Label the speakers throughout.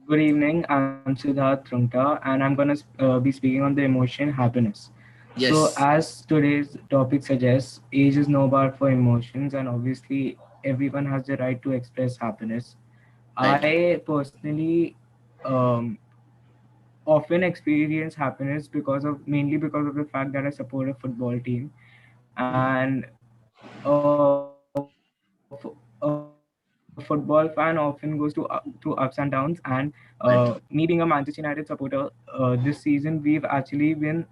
Speaker 1: Good evening. I'm Siddharth Trungta, and I'm going to be speaking on the emotion happiness. So,
Speaker 2: Yes,
Speaker 1: as today's topic suggests, age is no bar for emotions, and obviously, everyone has the right to express happiness.
Speaker 2: right.
Speaker 1: I personally um, often experience happiness mainly because of the fact that I support a football team, and a football fan often goes through ups and downs. And me being a Manchester United supporter, this season we've actually been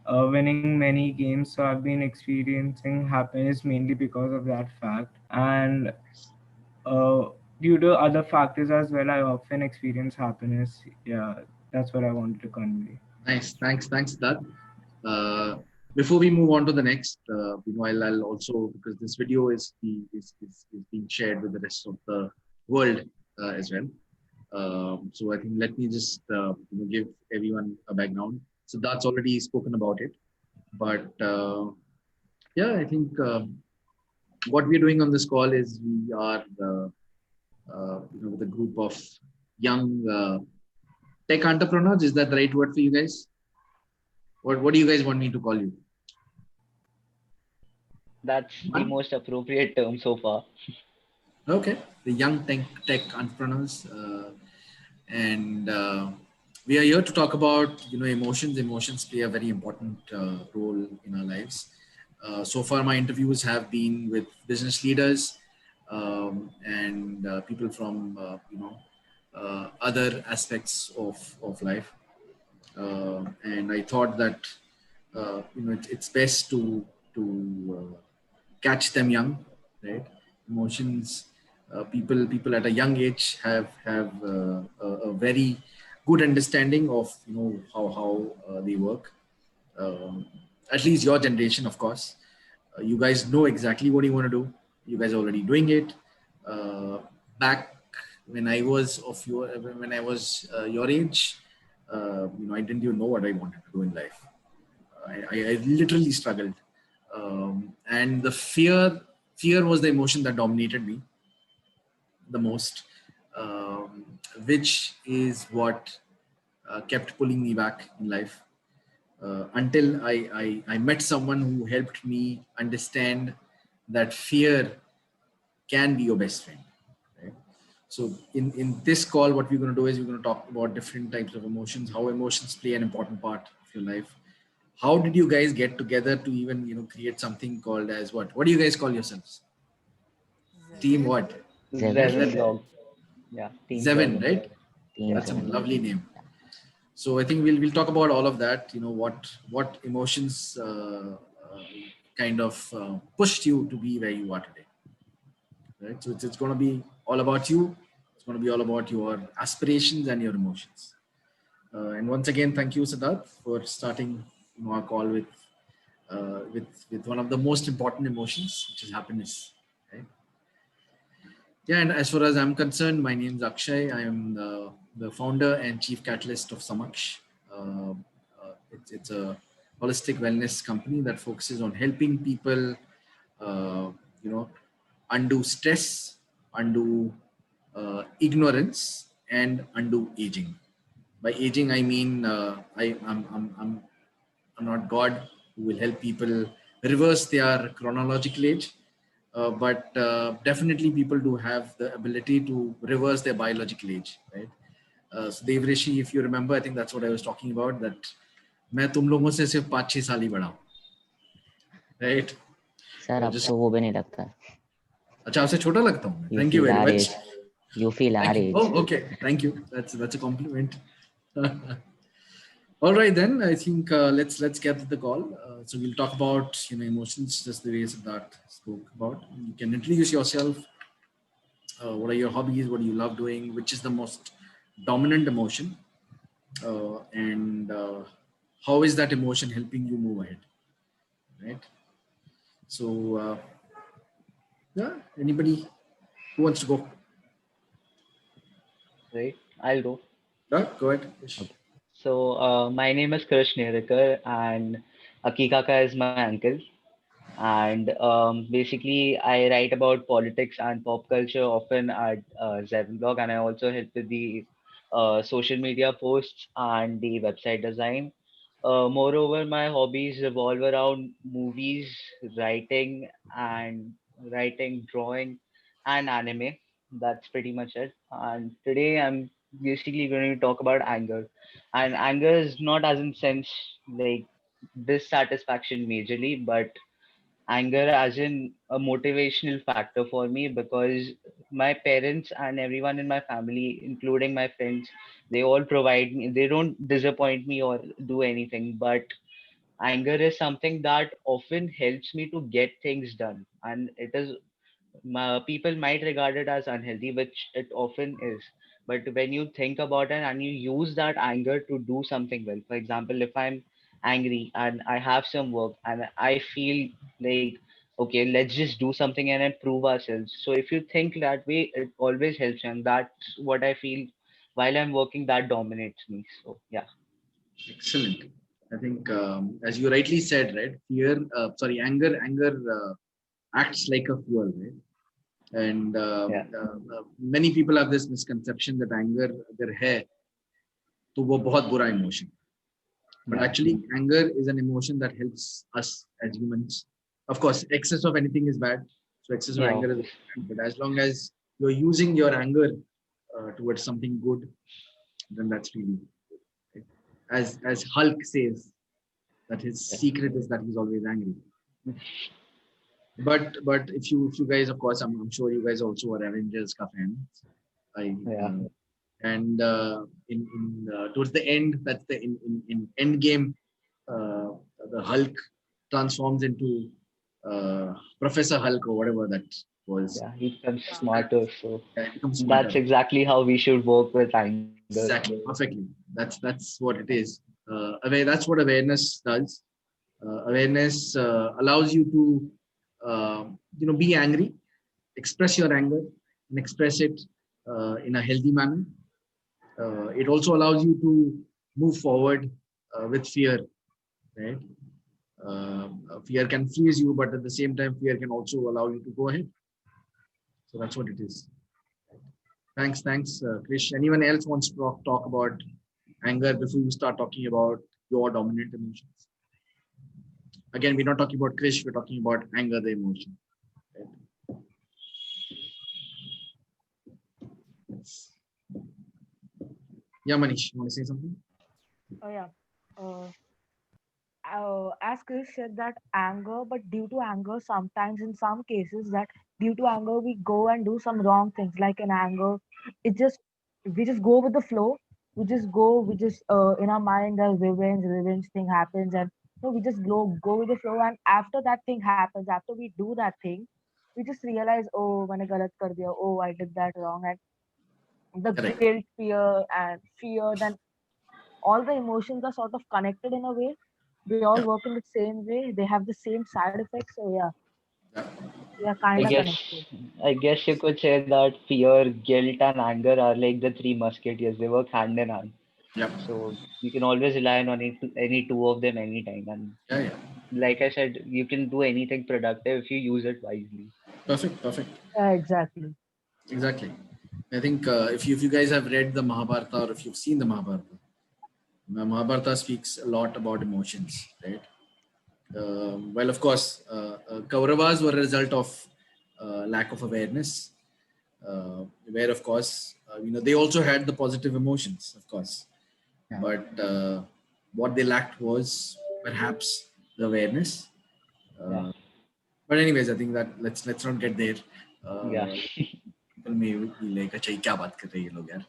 Speaker 1: winning many games, so I've been experiencing happiness mainly because of that fact. And uh, due to other factors as well, I often experience happiness. Yeah, that's what I wanted to convey.
Speaker 2: Nice. Thanks, Dad. Uh, Before we move on to the next, I'll also because this video is being shared with the rest of the world as well. So I think let me just give everyone a background. So that's already spoken about it, but yeah, I think what we're doing on this call is we are with a group of young tech entrepreneurs. Is that the right word for you guys? What do you guys want me to call you?
Speaker 3: That's the
Speaker 2: One?
Speaker 3: most appropriate term so far.
Speaker 2: Okay, the young tech entrepreneurs, and we are here to talk about emotions. Emotions play a very important role in our lives. So far, my interviews have been with business leaders and people from other aspects of life. And I thought that it's best to catch them young, right? Emotions, people at a young age have a very good understanding of how they work. Um, at least your generation, of course. You guys know exactly what you want to do. You guys are already doing it. Uh, Back when I was your age, I didn't even know what I wanted to do in life. I literally struggled, and the fear was the emotion that dominated me the most, which is what kept pulling me back in life until I met someone who helped me understand that fear can be your best friend. Right? So in this call, what we're going to do is we're going to talk about different types of emotions, how emotions play an important part of your life. How did you guys get together to even create something called as what? What do you guys call yourselves? Team what?
Speaker 3: Zeven
Speaker 2: Zeven.
Speaker 3: blog. Yeah, Team
Speaker 2: Zeven,
Speaker 3: Zeven.
Speaker 2: right? That's a lovely name. So I think we'll talk about all of that. What emotions kind of pushed you to be where you are today, right? So it's going to be all about you. It's going to be all about your aspirations and your emotions. And once again, thank you, Siddharth, for starting our call with one of the most important emotions, which is happiness. Right? Yeah, and as far as I'm concerned, my name is Akshay. I am the founder and chief catalyst of Samaksh. It's a holistic wellness company that focuses on helping people, uh, you know, undo stress, undo ignorance, and undo aging. By aging, I mean I'm not God who will help people reverse their chronological age, but definitely people do have the ability to reverse their biological age, right? So Dev Rishi, if you remember, I think that's what I was talking about. That मैं तुम लोगों से सिर्फ 5-6 साल ही बड़ा हूँ, right?
Speaker 4: Sir अब
Speaker 2: Just
Speaker 4: तो वो भी नहीं लगता.
Speaker 2: अच्छा आपसे छोटा लगता हूँ मैं.
Speaker 4: You
Speaker 2: Thank you
Speaker 4: feel
Speaker 2: very
Speaker 4: our
Speaker 2: much.
Speaker 4: age. You feel our
Speaker 2: Thank you.
Speaker 4: age.
Speaker 2: Oh, okay. Thank you. That's a compliment. All right, then I think let's get to the call. So we'll talk about emotions just the way Siddharth spoke about. You can introduce yourself. What are your hobbies? What do you love doing? Which is the most dominant emotion? And how is that emotion helping you move ahead? Right. So yeah, anybody who wants to go?
Speaker 3: Right? I'll go.
Speaker 2: Yeah, go ahead. Ish.
Speaker 4: Okay.
Speaker 3: So, my name is Krish Nerikar, and Akikaka is my uncle. And basically, I write about politics and pop culture often at Zeven blog, and I also help with the social media posts and the website design. Moreover, my hobbies revolve around movies, writing, and writing, drawing, and anime. That's pretty much it. And today I'm basically going to talk about anger. And anger is not as in sense like dissatisfaction majorly, but anger as in a motivational factor for me because my parents and everyone in my family, including my friends, they all provide me, they don't disappoint me or do anything. But anger is something that often helps me to get things done. And it is people might regard it as unhealthy, which it often is. But when you think about it and you use that anger to do something well, for example, if I'm angry and I have some work and I feel like, okay, let's just do something and improve ourselves. So if you think that way, it always helps, and that's what I feel while I'm working that dominates me. So yeah.
Speaker 2: Excellent. I think, as you rightly said, right? Anger acts like a fuel, right? And
Speaker 3: Yeah.
Speaker 2: many people have this misconception that anger अगर है तो वो बहुत बुरा emotion. But
Speaker 3: Yeah.
Speaker 2: actually, anger is an emotion that helps us as humans. Of course, excess of anything is bad. So excess of
Speaker 3: Yeah,
Speaker 2: anger is
Speaker 3: obviously.
Speaker 2: bad. But as long as you're using your anger towards something good, then that's really good. As Hulk says that his
Speaker 3: Yeah.
Speaker 2: secret is that he's always angry. But if you guys, of course, I'm sure you guys also are Avengers ka fans. I
Speaker 3: Yeah.
Speaker 2: and in towards the end, that's the in Endgame, uh, the Hulk transforms into Professor Hulk or whatever that was.
Speaker 3: Yeah, he becomes
Speaker 2: So that
Speaker 3: smarter. So
Speaker 2: it becomes
Speaker 3: that's
Speaker 2: smarter.
Speaker 3: exactly how we should work with anger.
Speaker 2: Exactly, perfectly. That's what it is. That's what awareness does. Awareness allows you to be angry, express your anger, and express it in a healthy manner. It also allows you to move forward with fear, right? Fear can freeze you, but at the same time, fear can also allow you to go ahead. So that's what it is. Thanks, Krish. Anyone else wants to talk about anger before you start talking about your dominant emotions? Again, we're not talking about Krish, we're talking about anger, the emotion. Right? Yeah, Manish, you want to say something?
Speaker 5: Oh yeah. Uh, as Chris said that anger, but due to anger, sometimes in some cases that due to anger we go and do some wrong things. Like in anger, it just we just go with the flow. We just in our mind the revenge thing happens, and we just go with the flow. And after that thing happens, after we do that thing, we just realize, oh, मैंने गलत कर दिया. Oh, I did that wrong, and the
Speaker 2: Correct.
Speaker 5: guilt, fear, then all the emotions are sort of connected in a way. They all
Speaker 2: Yeah.
Speaker 5: work in the same way. They have the same side effects. So yeah,
Speaker 2: Yeah.
Speaker 5: they are
Speaker 3: I
Speaker 5: kind of
Speaker 3: guess
Speaker 5: connected.
Speaker 3: I guess you could say that fear, guilt, and anger are like the three musketeers. They work hand in hand.
Speaker 2: Yeah.
Speaker 3: So you can always rely on any two of them anytime. And
Speaker 2: Yeah. Yeah.
Speaker 3: like I said, you can do anything productive if you use it wisely.
Speaker 2: Perfect. Perfect.
Speaker 5: Yeah, exactly.
Speaker 2: Exactly. I think if you guys have read the Mahabharata or if you've seen the Mahabharata, Mahabharata speaks a lot about emotions, right? Well, of course, Kauravas were a result of lack of awareness, where, of course, they also had the positive emotions, of course, but what they lacked was perhaps the awareness.
Speaker 3: Yeah.
Speaker 2: Uh, but anyways, I think that let's not get there.
Speaker 3: Yeah.
Speaker 2: Uh, People may be like, "अच्छा ये क्या बात कर रहे हैं ये लोग यार?"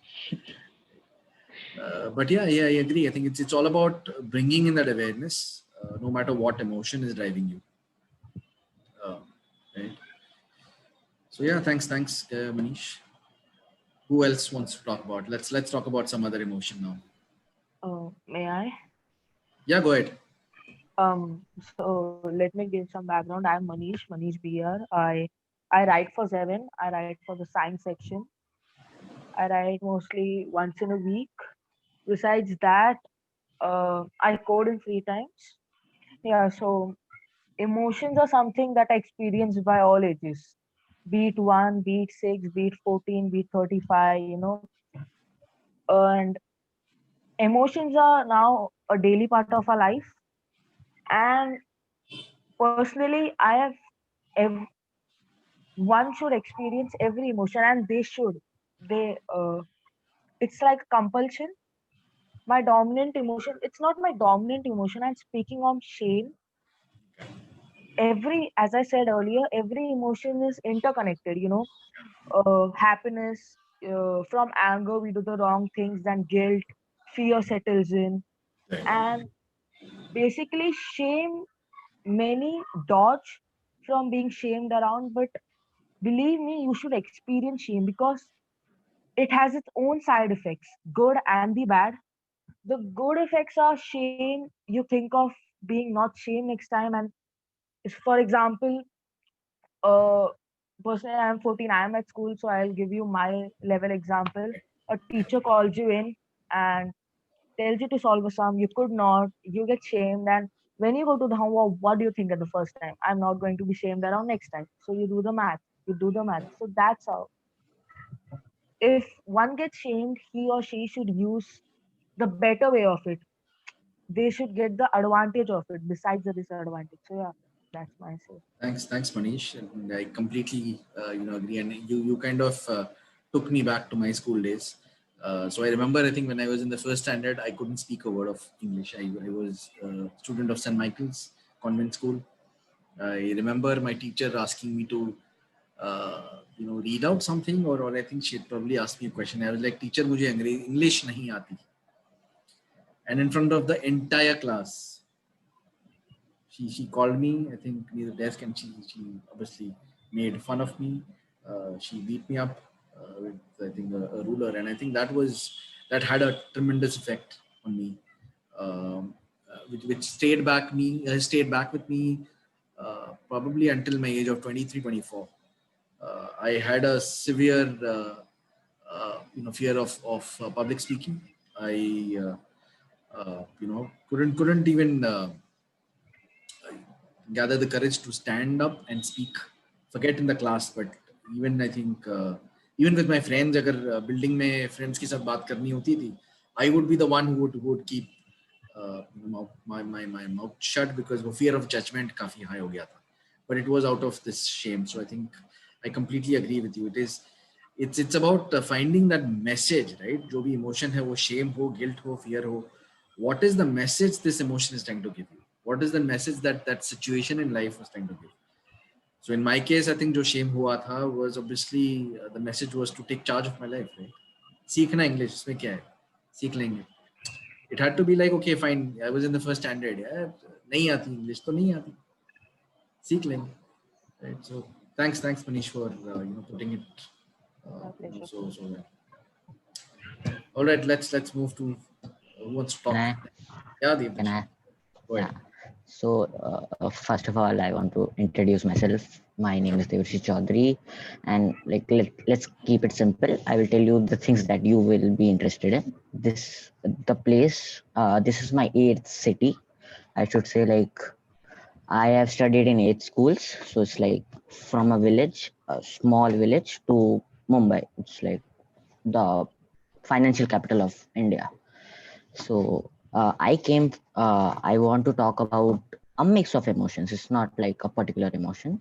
Speaker 2: But yeah, I agree. I think it's all about bringing in that awareness, no matter what emotion is driving you. Uh, right. So yeah, thanks, Manish. Who else wants to talk about? Let's talk about some other emotion now.
Speaker 5: May I?
Speaker 2: Yeah, go ahead.
Speaker 5: So let me give some background. I'm Manish BR. I write for Seven. I write for the science section. I write mostly once in a week. Besides that, I code in free times. Yeah, so emotions are something that are experienced by all ages, be it 1, be it 6, be it 14, be it 35. And emotions are now a daily part of our life. And personally, I have one should experience every emotion, and they should. They it's like compulsion. My dominant emotion, it's not my dominant emotion. I'm speaking on shame. Every, as I said earlier, every emotion is interconnected, happiness, from anger we do the wrong things, then guilt, fear settles in,
Speaker 2: Right.
Speaker 5: and basically shame, many dodge from being shamed around. But believe me, you should experience shame because it has its own side effects, good and the bad. The good effects are shame. You think of being not shamed next time. And if, for example, uh personally, I'm 14, I'm at school, so I'll give you my level example. A teacher calls you in and tells you to solve a sum, you could not, you get shamed, and when you go to the homework, what do you think at the first time? I'm not going to be shamed around next time. So you do the math. So that's how, if one gets shamed, he or she should use the better way of it. They should get the advantage of it besides the disadvantage. So yeah, that's my say.
Speaker 2: Thanks, Manish. And I completely, agree. And you kind of took me back to my school days. So I remember, I think when I was in the first standard, I couldn't speak a word of English. I was a student of St. Michael's Convent School. I remember my teacher asking me to, read out something, or I think she had probably asked me a question. I was like, teacher, मुझे English नहीं आती. And in front of the entire class, she called me, I think, near the desk, and she obviously made fun of me. She beat me up with, I think, a ruler, and I think that had a tremendous effect on me, which stayed back with me probably until my age of 23, 24. I had a severe fear of public speaking. I couldn't even gather the courage to stand up and speak. Forget in the class, but even I think even with my friends, अगर building में friends के साथ बात करनी होती थी, I would be the one who would keep my mouth shut, because वो fear of judgment काफी high हो गया था. But it was out of this shame. So I think I completely agree with you. It's about finding that message, right? जो भी emotion है, वो shame हो, guilt हो, fear हो. What is the message this emotion is trying to give you? What is the message that situation in life was trying to give? So in my case, I think जो shame हुआ था was obviously the message was to take charge of my life, right? सीखना English, इसमें क्या है? सीख लेंगे. It had to be like, okay, fine. I was in the first standard. Yeah, नहीं आती English तो नहीं आती. सीख लेंगे. Right. So thanks Manish for putting it
Speaker 5: My pleasure.
Speaker 2: so well. All right, let's move to who wants to talk.
Speaker 4: Can I?
Speaker 2: Yeah,
Speaker 4: Can
Speaker 2: Deepesh.
Speaker 4: I?
Speaker 2: Go ahead.
Speaker 4: Yeah. So, first of all, I want to introduce myself. My name is Devrishi Chaudhary, and like let's keep it simple. I will tell you the things that you will be interested in. The place. This is my eighth city. I should say, like, I have studied in 8 schools. So it's like from a small village, to Mumbai. It's like the financial capital of India. So I want to talk about a mix of emotions. It's not like a particular emotion.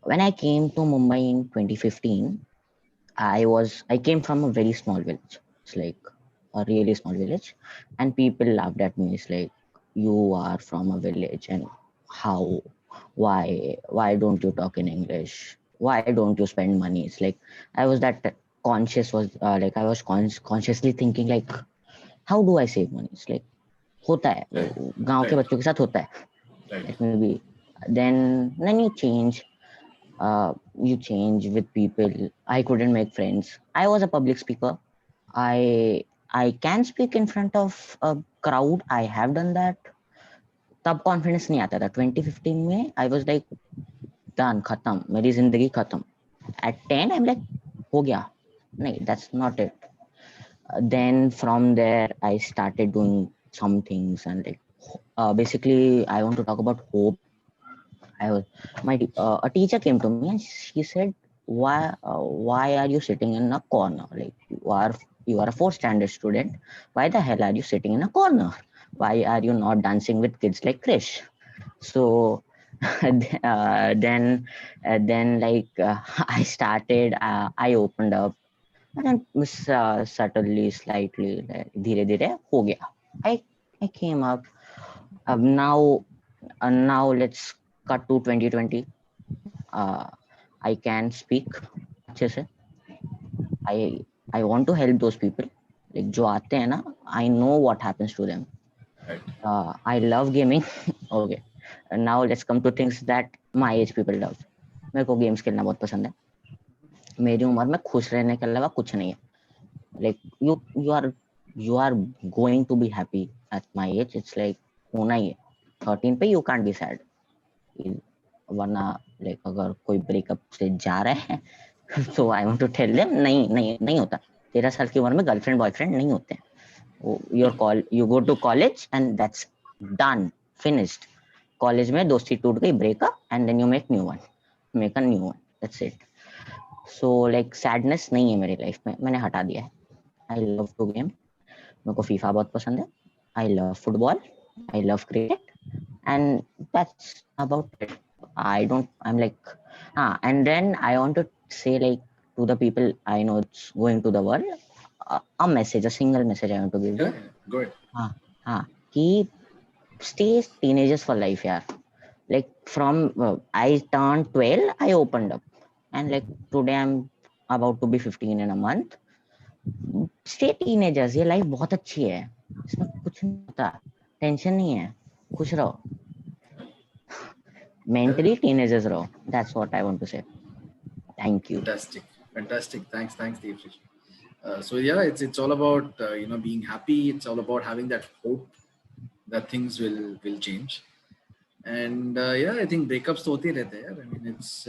Speaker 4: When I came to Mumbai in 2015, I came from a very small village. It's like a really small village, and people laughed at me. It's like, you are from a village, and how, why don't you talk in English? Why don't you spend money? It's like I was that conscious was like I was consciously thinking like, how do I save money? It's like होता है
Speaker 2: Right.
Speaker 4: वो गांव के
Speaker 2: Right.
Speaker 4: बच्चों के साथ होता है.
Speaker 2: Right.
Speaker 4: Let me be. Then you change with people. I couldn't make friends. I was a public speaker. I can speak in front of a crowd. I have done that. तब confidence नहीं आता था. 2015 में I was like done, खत्म, मेरी जिंदगी खत्म. At 10 I'm like हो गया. नहीं, that's not it. Then from there I started doing some things, and like basically I want to talk about hope. A teacher came to me and she said, why are you sitting in a corner? Like you are a 4th standard student. Why the hell are you sitting in a corner? Why are you not dancing with kids like Krish? So then like I started, I opened up, and then subtly, slightly, धीरे धीरे हो गया. I came up. Now let's cut to 2020. I can speak अच्छे से. I want to help those people. Like जो आते हैं ना, I know what happens to them.
Speaker 2: Right.
Speaker 4: I love gaming. Okay. And now let's come to things that my age people love. मेरे को games खेलना बहुत पसंद है. मेरी उम्र में खुश रहने के अलावा कुछ नहीं है. Like you are going to be happy at my age. It's like होना ही है. 13 पे you can't be sad. वरना like अगर कोई ब्रेकअप से जा रहे हैं so I want to tell them नहीं होता. 13 साल की उम्र में गर्लफ्रेंड बॉयफ्रेंड नहीं होते हैं. You go to college and that's done, finished. College में दोस्ती टूट गई, breakup, and then you make a new one. That's it. So like sadness नहीं है मेरी लाइफ में, मैंने हटा दिया है. I love to game. मेरे को फीफा बहुत पसंद है. I love football. I love cricket. And that's about it. I'm like, and then I want to say like to the people I know it's going to the world, a single message I want to give
Speaker 2: Yeah,
Speaker 4: you.
Speaker 2: go ahead.
Speaker 4: Keep stay teenagers for life, yaar. Like from I turned 12, I opened up, and like today I'm about to be 15 in a month. Stay teenagers. ये life बहुत अच्छी है, इसमें कुछ नहीं होता, tension नहीं है, खुश रहो. Mentally teenagers raho. That's what I want to say. Thank you.
Speaker 2: Fantastic. Thanks, Dev. So yeah, it's all about being happy. It's all about having that hope that things will change. And yeah, I think breakups तो होते ही रहते हैं. I mean, it's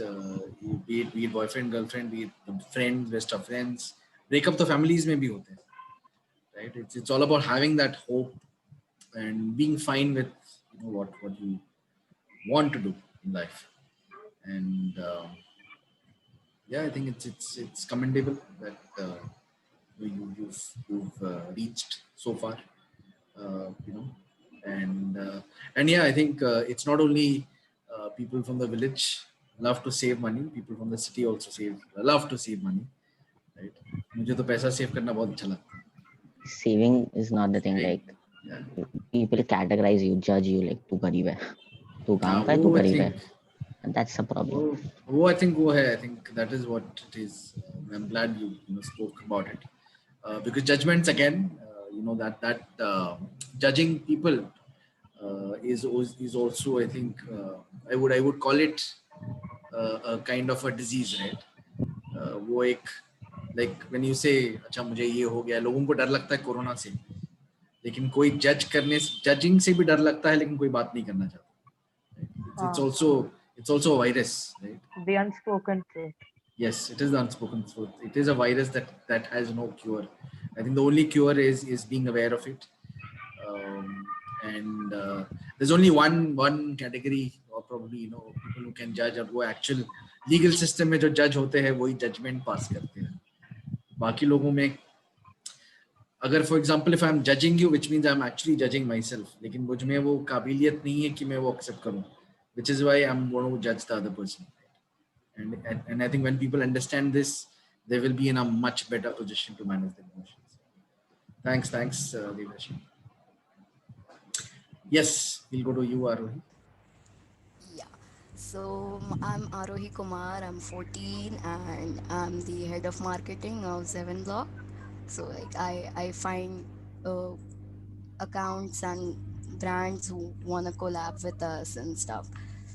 Speaker 2: be it boyfriend, girlfriend, be it friends, best of friends. Breakup तो families में भी होते हैं, right? It's all about having that hope and being fine with what you want to do in life. And yeah, I think it's commendable that you've reached so far. And yeah, I think it's not only people from the village love to save money. People from the city also love to save money, right? मुझे तो पैसा save करना बहुत अच्छा लगता है.
Speaker 4: Saving is not the thing. Like
Speaker 2: Yeah.
Speaker 4: people categorize you, judge you like तू गरीब है, तू काम का है, तू
Speaker 2: वो I
Speaker 4: गरीब है.
Speaker 2: think
Speaker 4: And that's a problem.
Speaker 2: I think that is what it is. I'm glad you spoke about it, because judgments again, that judging people is also, I think, I would call it a kind of a disease, right? वो एक like when you say अच्छा मुझे ये हो गया, लोगों को डर लगता है कोरोना से, लेकिन कोई जजिंग से भी डर लगता है, लेकिन कोई बात नहीं करना चाहता. It's also a virus, right?
Speaker 5: The unspoken truth.
Speaker 2: Yes, it is the unspoken truth. It is a virus that has no cure. I think the only cure is being aware of it. And there's only one category, or probably people who can judge, और वो actual legal system में जो judge होते हैं वही judgment pass करते हैं. बाकी लोगों में अगर for example if I'm judging you, which means I'm actually judging myself, लेकिन मुझ में वो काबिलियत नहीं है कि मैं वो accept करूँ, which is why I'm going to judge the other person. And I think when people understand this, they will be in a much better position to manage their emotions. Thanks, Devashi. Yes, we'll go to you, Arohi.
Speaker 6: Yeah. So I'm Arohi Kumar. I'm 14 and I'm the head of marketing of 7Block. So like I find accounts and brands who want to collab with us and stuff.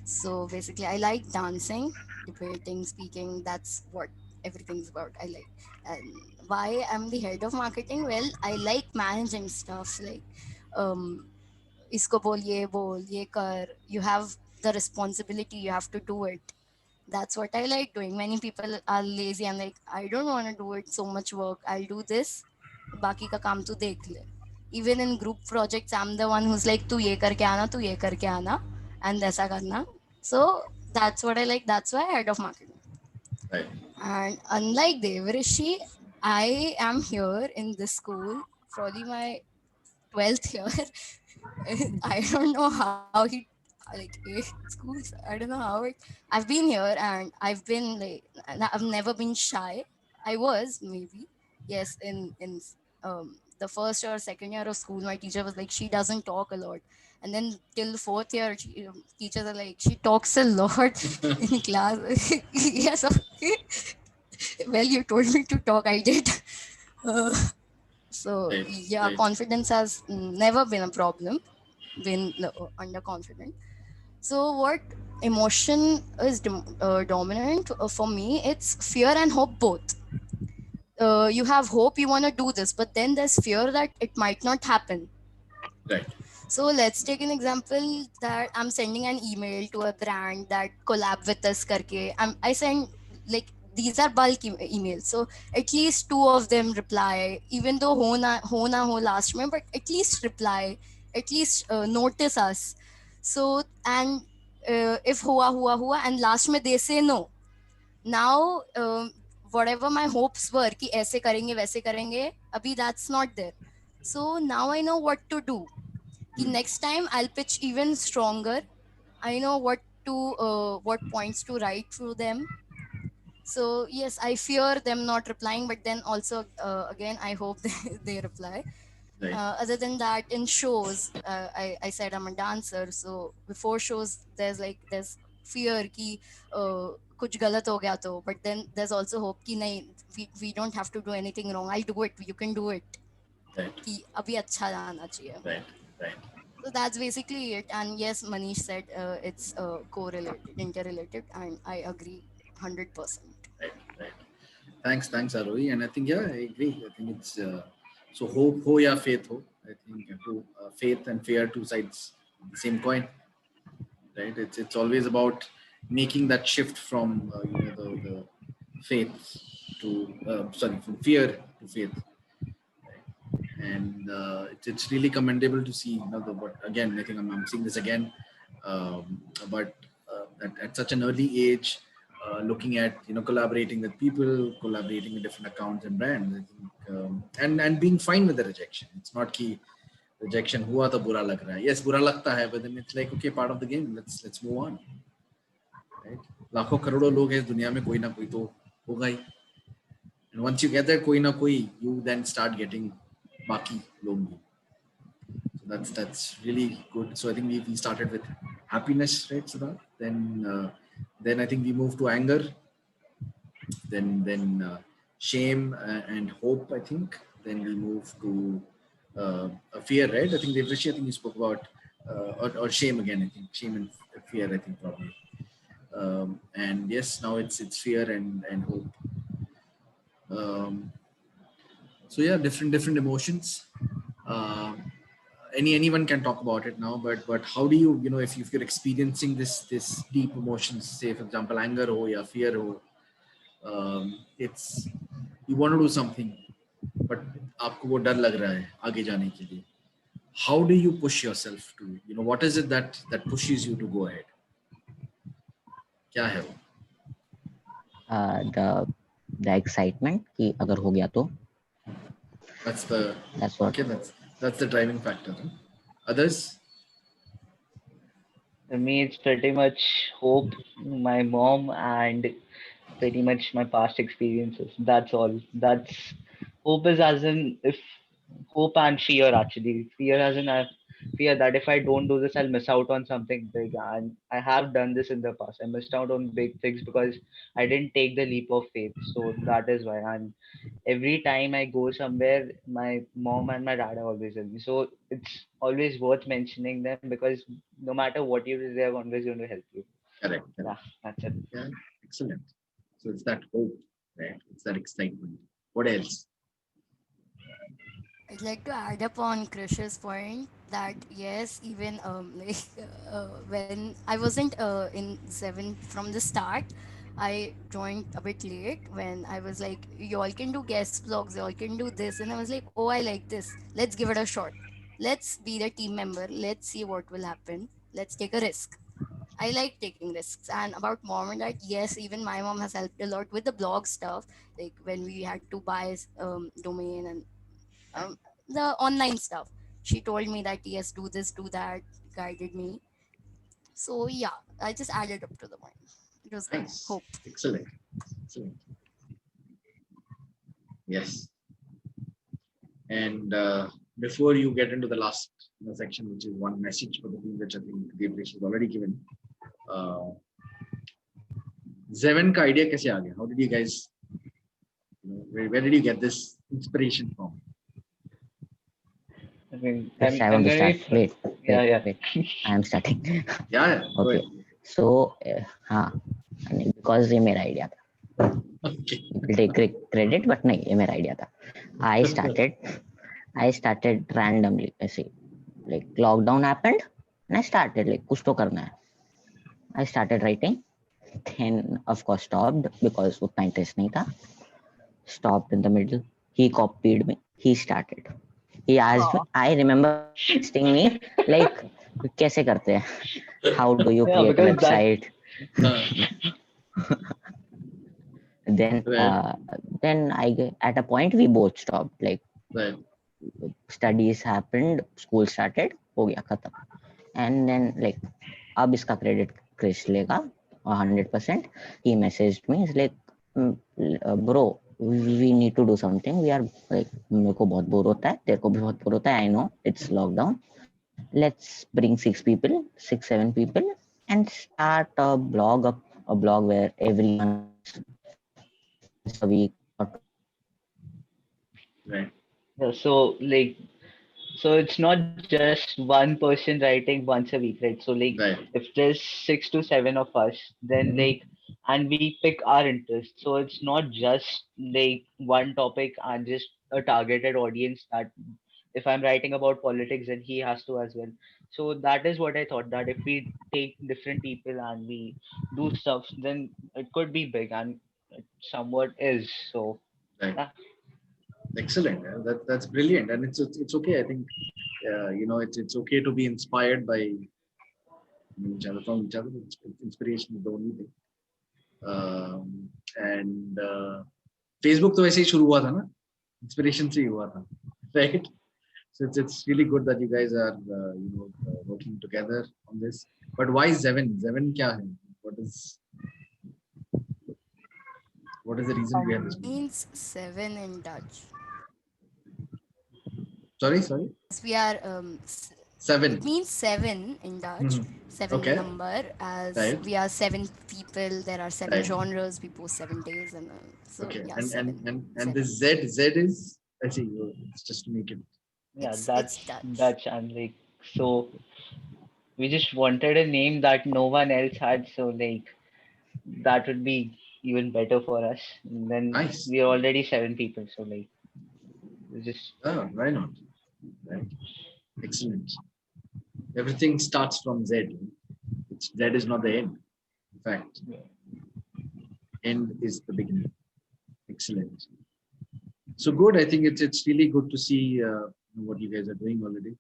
Speaker 6: So basically I like dancing, debating, speaking. That's what everything's about. I like. And why I'm the head of marketing? Well, I like managing stuff like isko bol, ye kar. You have the responsibility, you have to do it. That's what I like doing. Many people are lazy and like, I don't want to do it, so much work. I'll do this. Baki ka kaam tu dekh le. Even in group projects, I'm the one who's like, tu ye karke aana, and aisa karna. So that's what I like. That's why head of marketing.
Speaker 2: Right.
Speaker 6: And unlike Devrishi, I am here in this school, probably my 12th year. I don't know how he, like, schools, I don't know how it, I've been here and I've been like, I've never been shy. I was maybe, yes, in the first or second year of school, my teacher was like, she doesn't talk a lot. And then till the fourth year, teachers are like, she talks a lot in class. Yes, well, you told me to talk, I did. Uh, so
Speaker 2: Right,
Speaker 6: yeah,
Speaker 2: right,
Speaker 6: confidence has never been a problem, been underconfident. So what emotion is dominant for me? It's fear and hope both. You have hope you want to do this, but then there's fear that it might not happen.
Speaker 2: right.
Speaker 6: So let's take an example that I'm sending an email to a brand that collab with us karke. I send, like, these are bulk emails. So at least two of them reply, even though ho na ho last में, but at least reply, at least notice us. So and if hua and last में they say no. Now whatever my hopes were कि ऐसे करेंगे वैसे करेंगे, अभी that's not there. So now I know what to do. Next time I'll pitch even stronger. I know what points to write through them. So yes, I fear them not replying, but then also again I hope they reply.
Speaker 2: Right.
Speaker 6: Other than that, in shows, I said I'm a dancer, so before shows there's fear कि कुछ गलत हो गया तो, but then there's also hope कि नहीं, we don't have to do anything wrong. I'll do it. You can do it.
Speaker 2: Right,
Speaker 6: कि अभी अच्छा जाना चाहिए.
Speaker 2: right, right.
Speaker 6: So that's basically it. And yes, Manish said it's correlated, interrelated, and I agree 100%.
Speaker 2: Right, right. Thanks, Arohi. And I think, yeah, I agree. I think it's so hope, ho ya faith ho. I think faith and fear, two sides of the same coin, right? It's always about making that shift from the faith to from fear to faith, and it's really commendable to see. But again, I think I'm seeing this again, but at such an early age, looking at collaborating with people, collaborating with different accounts and brands, I think, and being fine with the rejection. It's not key rejection हुआ तो बुरा लग रहा है. Yes, बुरा लगता है, but then it's like, okay, part of the game. Let's move on. Right? लाखों करोड़ों लोग हैं इस दुनिया में, कोई ना कोई तो होगा ही. And once you get there, कोई ना कोई, you then start getting बाकी लोग भी. So that's really good. So I think we started with happiness, right, Siddharth? Then I think we moved to anger, then shame and hope, I think. Then we moved to fear, right? I think Devrishi, I think you spoke about or shame again. I think shame and fear, I think probably. And yes, now it's fear and hope. So yeah, different emotions. Anyone can talk about it now, but how do you if you're experiencing this deep emotions, say for example anger ho ya fear ho, it's you want to do something, but आपको वो डर लग रहा है आगे जाने के लिए. How do you push yourself to what is it that pushes you to go ahead? क्या है वो?
Speaker 4: The excitement कि अगर हो गया तो.
Speaker 2: That's
Speaker 4: what.
Speaker 2: Okay, that's the driving factor. Huh? Others?
Speaker 3: For me, it's pretty much hope, my mom, and pretty much my past experiences. That's all. That's hope is as in if hope and fear actually. Fear as in I fear that if I don't do this, I'll miss out on something big. And I have done this in the past. I missed out on big things because I didn't take the leap of faith. So that is why. And every time I go somewhere, my mom and my dad are always with me. So it's always worth mentioning them because no matter what you do, they're always going to help you.
Speaker 2: Correct.
Speaker 3: Yeah, that's it.
Speaker 2: Yeah, excellent. So it's that hope, right? It's that excitement. What else?
Speaker 6: I'd like to add up on Krish's point that yes, even when I wasn't in 7 from the start, I joined a bit late when I was like, you all can do guest vlogs, you all can do this, and I was like, oh, I like this. Let's give it a shot. Let's be the team member. Let's see what will happen. Let's take a risk. I like taking risks. And about mom and dad, yes, even my mom has helped a lot with the blog stuff, like when we had to buy domain and um, the online stuff. She told me that yes, do this, do that, guided me. So yeah, I just added up to the point. It was good.
Speaker 2: Nice.
Speaker 6: Hope.
Speaker 2: Excellent. Excellent. Yes. And before you get into the last section, which is one message for the team, which I think Devresh has already given. Uh, Zeven का idea कैसे आ गया? How did you guys, where did you get this inspiration from?
Speaker 3: I mean,
Speaker 4: Yes, I
Speaker 3: I'm
Speaker 4: want to
Speaker 3: very
Speaker 4: start. Wait,
Speaker 3: yeah, yeah.
Speaker 4: wait. I am starting.
Speaker 2: Yeah, go
Speaker 4: Okay.
Speaker 2: ahead.
Speaker 4: So, हाँ, because ये मेरा idea था.
Speaker 2: Okay.
Speaker 4: Will take credit, but नहीं, ये मेरा idea था. I started randomly. ऐसे, like lockdown happened, and I started like कुछ तो करना है. I started writing. Then of course stopped because उतना interest नहीं था. Stopped in the middle. He copied me. He started. He asked me. I remember asking me like, कैसे करते हैं? How do you
Speaker 3: Yeah,
Speaker 4: create a
Speaker 3: because that
Speaker 4: website? Then
Speaker 2: Right.
Speaker 4: then at a point we both stopped. Like
Speaker 2: Right.
Speaker 4: studies happened, school started, हो गया खत्म. And then like अब इसका credit Chris लेगा 100%. He messaged me. He's like, bro, we need to do something. We are like, मेरे को बहुत bore होता है, तेरे को भी बहुत बोर होता है. I know it's lockdown. Let's bring 7 people, and start a blog where everyone once a week or
Speaker 2: Right.
Speaker 3: yeah, so it's not just one person writing once a week, right? So like
Speaker 2: Right.
Speaker 3: if there's 6 to 7 of us, then like and we pick our interest. So it's not just like one topic and just a targeted audience that if I'm writing about politics, then he has to as well. So that is what I thought, that if we take different people and we do stuff, then it could be big, and it somewhat is. So
Speaker 2: Right.
Speaker 3: yeah.
Speaker 2: Excellent. That's brilliant, and it's okay. I think it's okay to be inspired by each other from each other. Inspiration is the only thing. And Facebook तो ऐसे ही शुरू हुआ था ना, inspiration से ही हुआ था, right? So it's really good that you guys are working together on this. But why Zeven? Zeven क्या है? What is the reason behind this?
Speaker 6: Means 7 in Dutch.
Speaker 2: Sorry.
Speaker 6: We are
Speaker 2: Seven.
Speaker 6: it means 7 in Dutch. 7
Speaker 2: Okay.
Speaker 6: number, as
Speaker 2: Right.
Speaker 6: we are 7 people. There are 7
Speaker 2: Right.
Speaker 6: genres. We post 7 days, and so
Speaker 2: Okay.
Speaker 6: yeah,
Speaker 2: And
Speaker 6: 7.
Speaker 2: and this Z is, I see. It's just to make it.
Speaker 3: Yeah,
Speaker 6: It's
Speaker 3: that's
Speaker 6: Dutch.
Speaker 3: and like so we just wanted a name that no one else had, so like that would be even better for us. And then
Speaker 2: Nice.
Speaker 3: we are already 7 people, so like we just
Speaker 2: Oh, why not? Right. Excellent. Everything starts from Z. Z is not the end. In fact, end is the beginning. Excellent. So good. I think it's really good to see what you guys are doing already.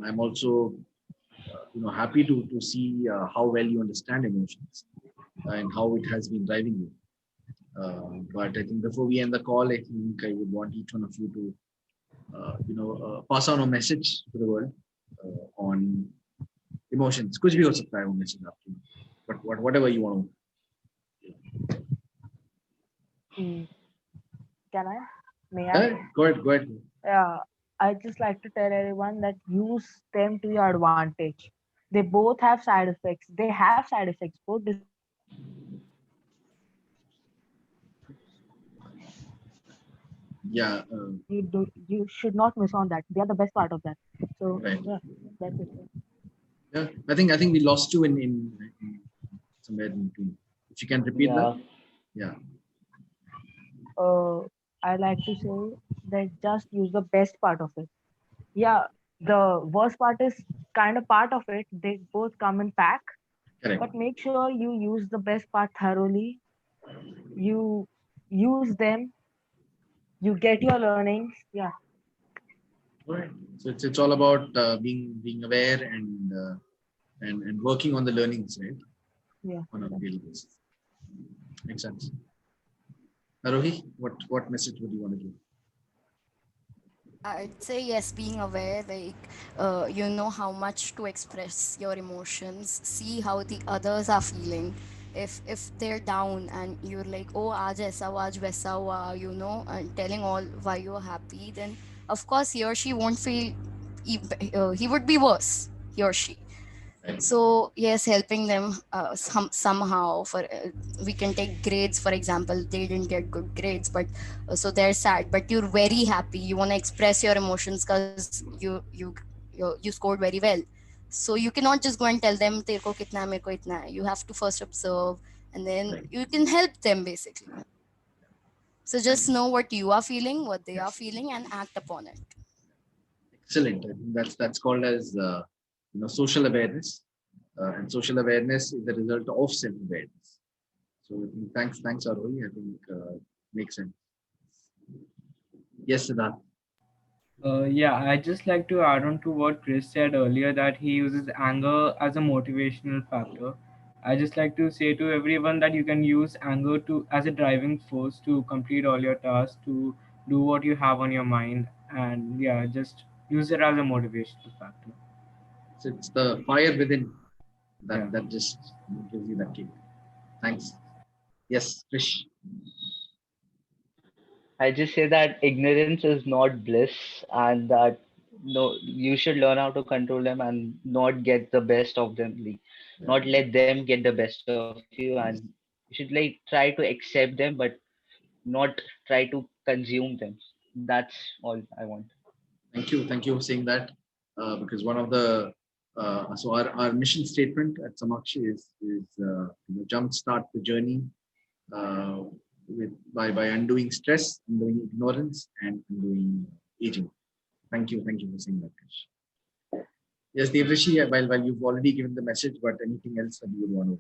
Speaker 2: I'm also happy to see how well you understand emotions and how it has been driving you. But I think before we end the call, I think I would want each one of you to pass on a message to the world on emotions. कुछ भी हो सकता है वो message आपकी, but whatever you want to.
Speaker 5: Can I? May I?
Speaker 2: Go ahead.
Speaker 5: Yeah, I just like to tell everyone that use them to your advantage. They both have side effects. They have side effects. Both
Speaker 2: Yeah.
Speaker 5: you should not miss on that. They are the best part of that. So
Speaker 2: Right.
Speaker 5: yeah, that's it.
Speaker 2: Yeah. I think we lost you in somewhere in between. If you can repeat that. Yeah.
Speaker 5: I like to say that just use the best part of it. Yeah, the worst part is kind of part of it. They both come in pack,
Speaker 2: Correct.
Speaker 5: but make sure you use the best part thoroughly. You use them. You get your learnings. Yeah.
Speaker 2: Right. So it's all about being aware and and working on the learnings, right?
Speaker 5: Yeah.
Speaker 2: On a daily basis. Makes sense. Arohi, what message would you want to give?
Speaker 6: I'd say yes, being aware, like you know how much to express your emotions, see how the others are feeling. If they're down and you're like, oh, aaj aisa hua, aaj waisa hua, you know, and telling all why you're happy, then of course he or she won't feel. He would be worse. He or she.
Speaker 2: Right.
Speaker 6: So yes, helping them somehow. For we can take grades for example. They didn't get good grades, but so they're sad, but you're very happy. You want to express your emotions because you scored very well. So you cannot just go and tell them तेरे को कितना है, मेरे को इतना है. You have to first observe, and then
Speaker 2: Right.
Speaker 6: you can help them basically. So just
Speaker 2: Nice.
Speaker 6: know what you are feeling, what they are feeling, and act upon it.
Speaker 2: Excellent. I think that's called as social awareness, and social awareness is the result of self-awareness. So I think thanks Arohi. I think makes sense. Yes, Siddharth.
Speaker 1: Yeah, I just like to add on to what Chris said earlier that he uses anger as a motivational factor. I just like to say to everyone that you can use anger to as a driving force to complete all your tasks, to do what you have on your mind, and yeah, just use it as a motivational factor.
Speaker 2: It's the fire within
Speaker 1: Yeah.
Speaker 2: that just gives you that kick. Thanks. Yes, Krish.
Speaker 3: I just say that ignorance is not bliss, and that no, you should learn how to control them and not get the best of them, like, not let them get the best of you, and you should like try to accept them, but not try to consume them. That's all I want.
Speaker 2: Thank you for saying that. Because one of the so our mission statement at Samakshi is jumpstart the journey uh, by undoing stress, undoing ignorance, and undoing aging. Thank you for saying that, Krish. Yes, Devrishi, while you've already given the message, but anything else that you would want to?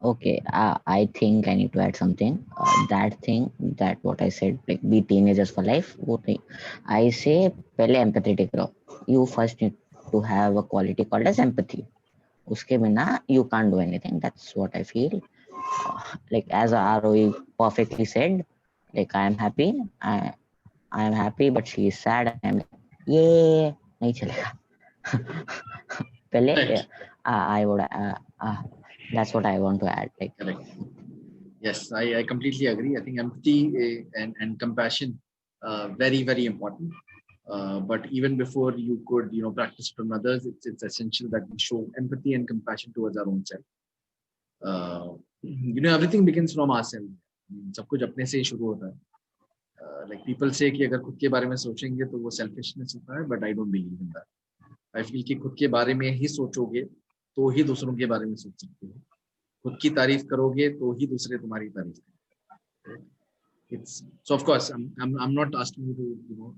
Speaker 4: Okay, I think I need to add something. That thing, that what I said, like be teenagers for life. वो thing, I say पहले empathetic रहो. You first need to have a quality called as empathy. उसके बिना you can't do anything. That's what I feel. Like as ROE perfectly said, like I am happy, I am happy, but she is sad. I am like, yeah, नहीं चलेगा. पहले
Speaker 2: Right.
Speaker 4: I would that's what I want to add. Like
Speaker 2: Correct. Yes, I completely agree. I think empathy and compassion very, very important. But even before you could, practice from others, it's essential that we show empathy and compassion towards our own self. Everything begins from ourselves. सब कुछ अपने से ही शुरू होता है. Like people say कि अगर खुद के बारे में सोचेंगे तो वो selfishness होता है, but I don't believe in that. I feel कि खुद के बारे में ही सोचोगे तो ही दूसरों के बारे में सोच सकते हो. खुद की तारीफ करोगे तो ही दूसरे तुम्हारी तारीफ करेंगे. It's so of course I'm not asking you to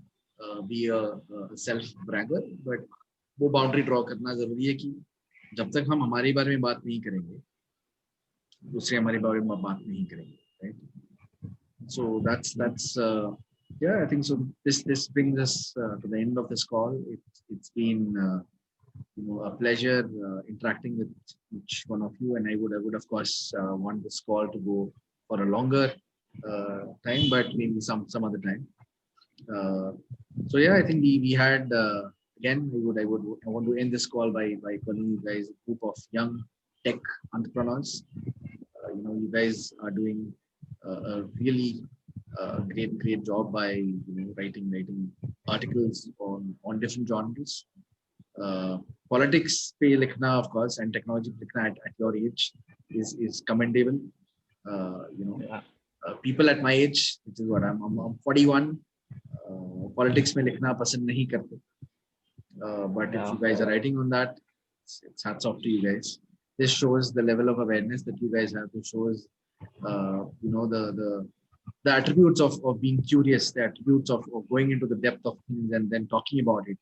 Speaker 2: be a self bragger, but वो बाउंड्री ड्रॉ करना जरूरी है कि जब तक हम हमारे बारे में बात नहीं करेंगे दूसरे हमारे बारे में बात नहीं करेंगे, right? So that's yeah, I think so. This brings us to the end of this call. It's been a pleasure interacting with each one of you, and I would of course want this call to go for a longer time, but maybe some other time. So yeah, I think we had again. I want to end this call by calling you guys a group of young tech entrepreneurs. You guys are doing a really great job by writing articles on different genres. Politics पे लिखना, of course, and technology पे लिखना at your age is commendable. People at my age, which is what I'm 41. Politics में लिखना पसंद नहीं करते. But if you guys are writing on that, it's hats off to you guys. This shows the level of awareness that you guys have. It shows, the attributes of being curious, the attributes of going into the depth of things and then talking about it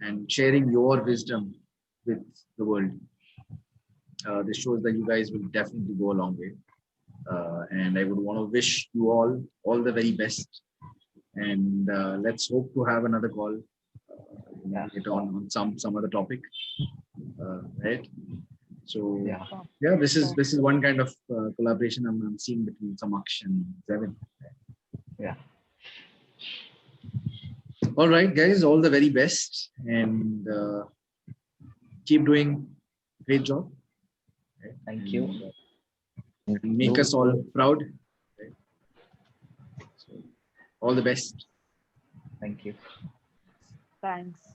Speaker 2: and sharing your wisdom with the world. This shows that you guys will definitely go a long way. And I would want to wish you all the very best. And let's hope to have another call
Speaker 3: Yeah.
Speaker 2: later on some other topic, right? So
Speaker 3: Yeah.
Speaker 2: yeah, this is one kind of collaboration I'm seeing between Samaksh and Zevin.
Speaker 3: Yeah.
Speaker 2: All right, guys, all the very best, and keep doing great job. Right?
Speaker 3: Thank you.
Speaker 2: And make us all proud. Right? So, all the best.
Speaker 3: Thank you.
Speaker 5: Thanks.